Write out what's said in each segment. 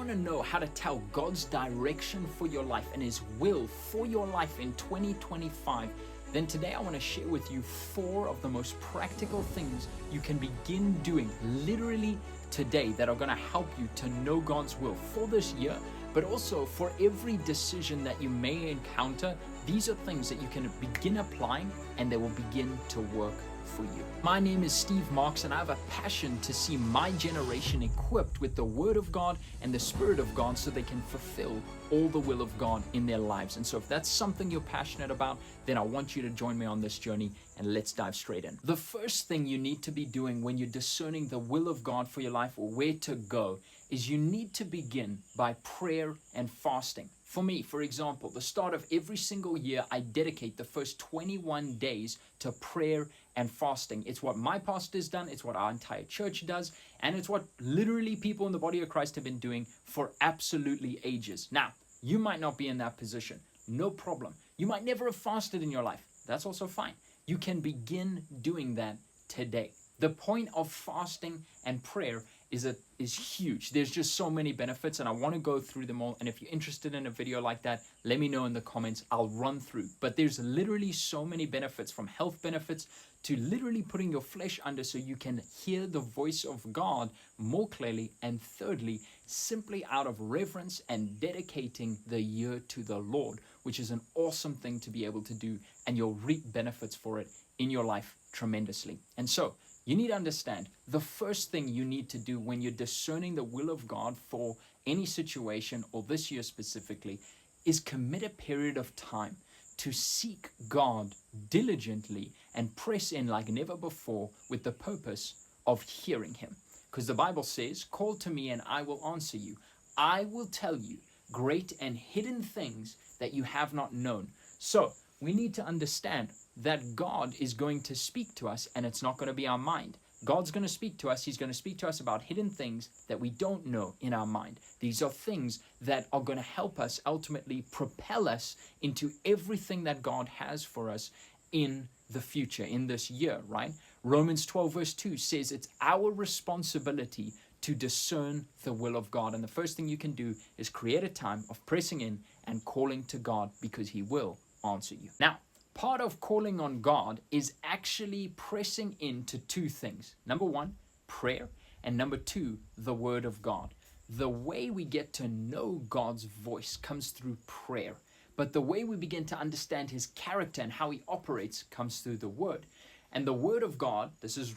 want to know how to tell God's direction for your life and His will for your life in 2025, then today I want to share with you 4 of the most practical things you can begin doing literally today that are going to help you to know God's will for this year, but also for every decision that you may encounter. These are things that you can begin applying and they will begin to work for you. My name is Steve Marks, and I have a passion to see my generation equipped with the Word of God and the Spirit of God so they can fulfill all the will of God in their lives. And so if that's something you're passionate about, then I want you to join me on this journey, and let's dive straight in. The first thing you need to be doing when you're discerning the will of God for your life or where to go is you need to begin by prayer and fasting. For me, for example, the start of every single year, I dedicate the first 21 days to prayer and fasting. It's what my pastor's done, it's what our entire church does, and it's what literally people in the body of Christ have been doing for absolutely ages. Now, you might not be in that position. No problem. You might never have fasted in your life. That's also fine. You can begin doing that today. The point of fasting and prayer is huge. There's just so many benefits, and I want to go through them all. And if you're interested in a video like that, let me know in the comments. I'll run through. But there's literally so many benefits, from health benefits to literally putting your flesh under so you can hear the voice of God more clearly. And thirdly, simply out of reverence and dedicating the year to the Lord, which is an awesome thing to be able to do, and you'll reap benefits for it in your life tremendously. And so you need to understand the first thing you need to do when you're discerning the will of God for any situation, or this year specifically, is commit a period of time to seek God diligently and press in like never before with the purpose of hearing Him. Because the Bible says, "Call to me and I will answer you. I will tell you great and hidden things that you have not known." So we need to understand that God is going to speak to us, and it's not going to be our mind. God's going to speak to us. He's going to speak to us about hidden things that we don't know in our mind. These are things that are going to help us ultimately propel us into everything that God has for us in the future, in this year, right? Romans 12 verse 2 says it's our responsibility to discern the will of God. And the first thing you can do is create a time of pressing in and calling to God, because He will answer you. Now, part of calling on God is actually pressing into 2 things. Number 1, prayer, and number 2, the Word of God. The way we get to know God's voice comes through prayer, but the way we begin to understand His character and how He operates comes through the Word. And the Word of God, this is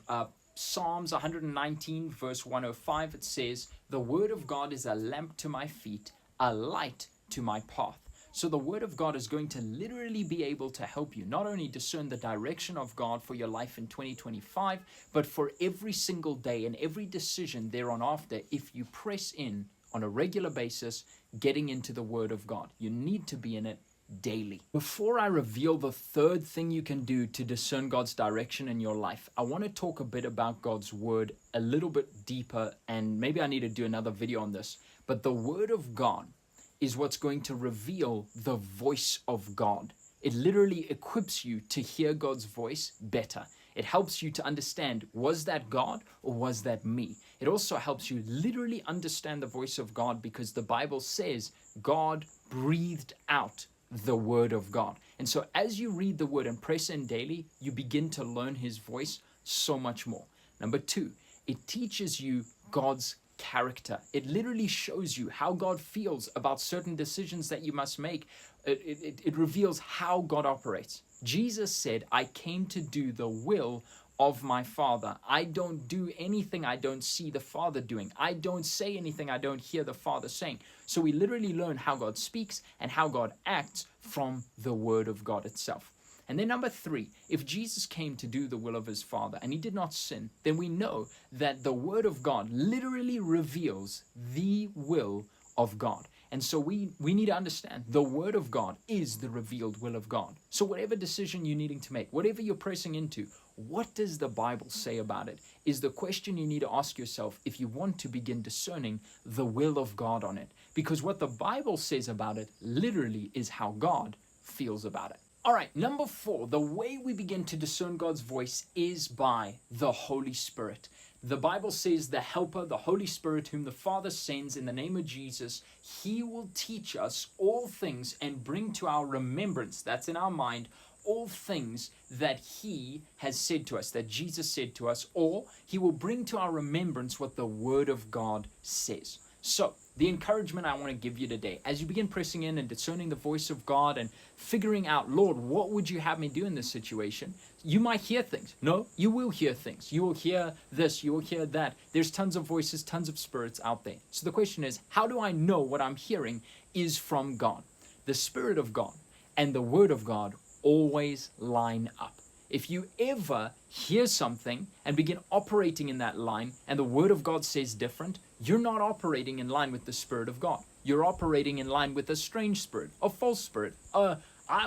Psalms 119 verse 105, it says, "The Word of God is a lamp to my feet, a light to my path." So the Word of God is going to literally be able to help you not only discern the direction of God for your life in 2025, but for every single day and every decision thereon after, if you press in on a regular basis, getting into the Word of God. You need to be in it daily. Before I reveal the third thing you can do to discern God's direction in your life, I want to talk a bit about God's Word a little bit deeper, and maybe I need to do another video on this. But the Word of God is what's going to reveal the voice of God. It literally equips you to hear God's voice better. It helps you to understand, was that God or was that me? It also helps you literally understand the voice of God, because the Bible says God breathed out the Word of God. And so as you read the Word and press in daily, you begin to learn His voice so much more. Number 2, it teaches you God's character. It literally shows you how God feels about certain decisions that you must make. It reveals how God operates. Jesus said, "I came to do the will of my Father." I don't do anything I don't see the Father doing. I don't say anything I don't hear the Father saying. So we literally learn how God speaks and how God acts from the Word of God itself. And then number 3, if Jesus came to do the will of His Father and He did not sin, then we know that the Word of God literally reveals the will of God. And so we need to understand the Word of God is the revealed will of God. So whatever decision you're needing to make, whatever you're pressing into, what does the Bible say about it is the question you need to ask yourself if you want to begin discerning the will of God on it. Because what the Bible says about it literally is how God feels about it. All right, number 4, the way we begin to discern God's voice is by the Holy Spirit. The Bible says the Helper, the Holy Spirit, whom the Father sends in the name of Jesus, he will teach us all things and bring to our remembrance, that's in our mind, all things that he has said to us, that Jesus said to us, or he will bring to our remembrance what the Word of God says. So, the encouragement I want to give you today, as you begin pressing in and discerning the voice of God and figuring out, Lord, what would you have me do in this situation? You might hear things. No, you will hear things. You will hear this, you will hear that. There's tons of voices, tons of spirits out there. So the question is, how do I know what I'm hearing is from God? The Spirit of God and the Word of God always line up. If you ever hear something and begin operating in that line and the Word of God says different, you're not operating in line with the Spirit of God. You're operating in line with a strange spirit, a false spirit,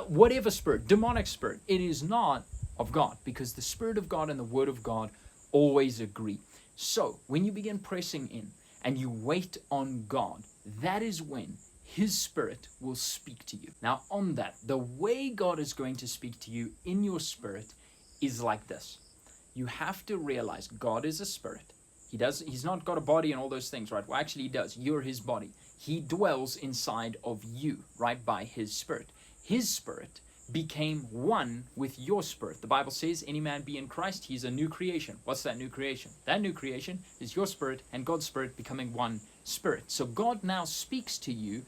whatever spirit, demonic spirit. It is not of God, because the Spirit of God and the Word of God always agree. So when you begin pressing in and you wait on God, that is when His Spirit will speak to you. Now on that, the way God is going to speak to you in your spirit is like this. You have to realize God is a spirit. He's not got a body and all those things, right? Well, actually he does. You're his body. He dwells inside of you, right, by his Spirit. His Spirit became one with your spirit. The Bible says, any man be in Christ, he's a new creation. What's that new creation? That new creation is your spirit and God's Spirit becoming one spirit. So God now speaks to you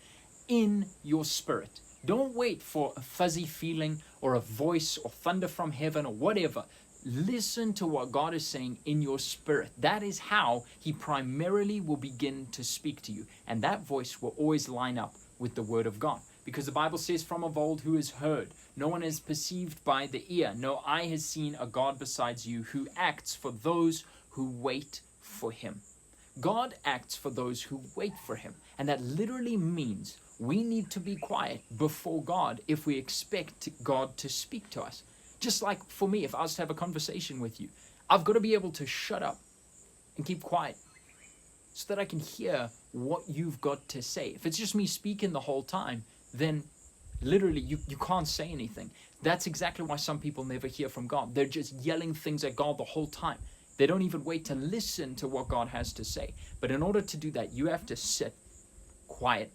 in your spirit. Don't wait for a fuzzy feeling or a voice or thunder from heaven or whatever. Listen to what God is saying in your spirit. That is how he primarily will begin to speak to you. And that voice will always line up with the Word of God. Because the Bible says, from of old who is heard, no one is perceived by the ear, no eye has seen a God besides you who acts for those who wait for him. God acts for those who wait for him. And that literally means we need to be quiet before God if we expect God to speak to us. Just like for me, if I was to have a conversation with you, I've got to be able to shut up and keep quiet so that I can hear what you've got to say. If it's just me speaking the whole time, then literally you can't say anything. That's exactly why some people never hear from God. They're just yelling things at God the whole time. They don't even wait to listen to what God has to say. But in order to do that, you have to sit quiet.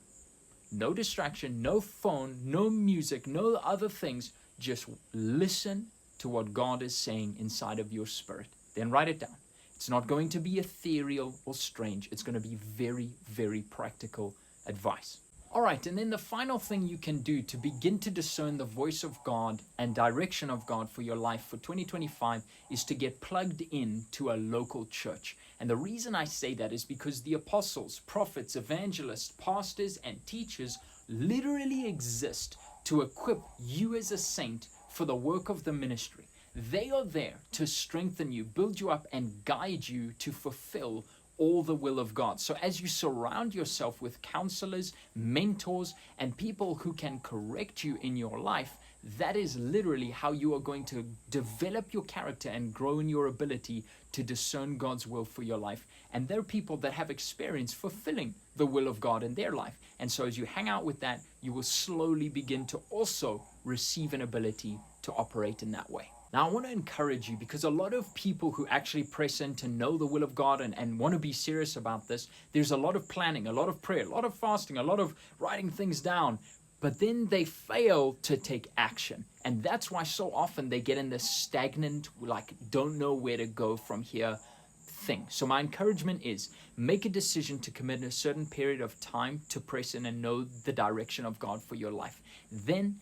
No distraction, no phone, no music, no other things. Just listen to what God is saying inside of your spirit. Then write it down. It's not going to be ethereal or strange. It's going to be very, very practical advice. All right, and then the final thing you can do to begin to discern the voice of God and direction of God for your life for 2025 is to get plugged in to a local church. And the reason I say that is because the apostles, prophets, evangelists, pastors, and teachers literally exist to equip you as a saint for the work of the ministry. They are there to strengthen you, build you up, and guide you to fulfill all the will of God. So as you surround yourself with counselors, mentors, and people who can correct you in your life, that is literally how you are going to develop your character and grow in your ability to discern God's will for your life. And they're people that have experience fulfilling the will of God in their life. And so as you hang out with that, you will slowly begin to also receive an ability to operate in that way. Now, I want to encourage you, because a lot of people who actually press in to know the will of God and want to be serious about this, there's a lot of planning, a lot of prayer, a lot of fasting, a lot of writing things down, but then they fail to take action. And that's why so often they get in this stagnant, like, don't know where to go from here thing. So my encouragement is, make a decision to commit a certain period of time to press in and know the direction of God for your life. Then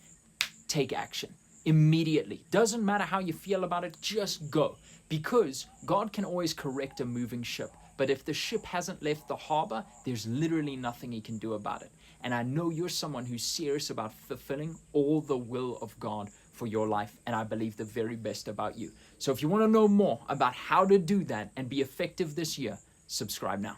take action. Immediately. Doesn't matter how you feel about it, just go. Because God can always correct a moving ship. But if the ship hasn't left the harbor, there's literally nothing he can do about it. And I know you're someone who's serious about fulfilling all the will of God for your life. And I believe the very best about you. So if you want to know more about how to do that and be effective this year, subscribe now.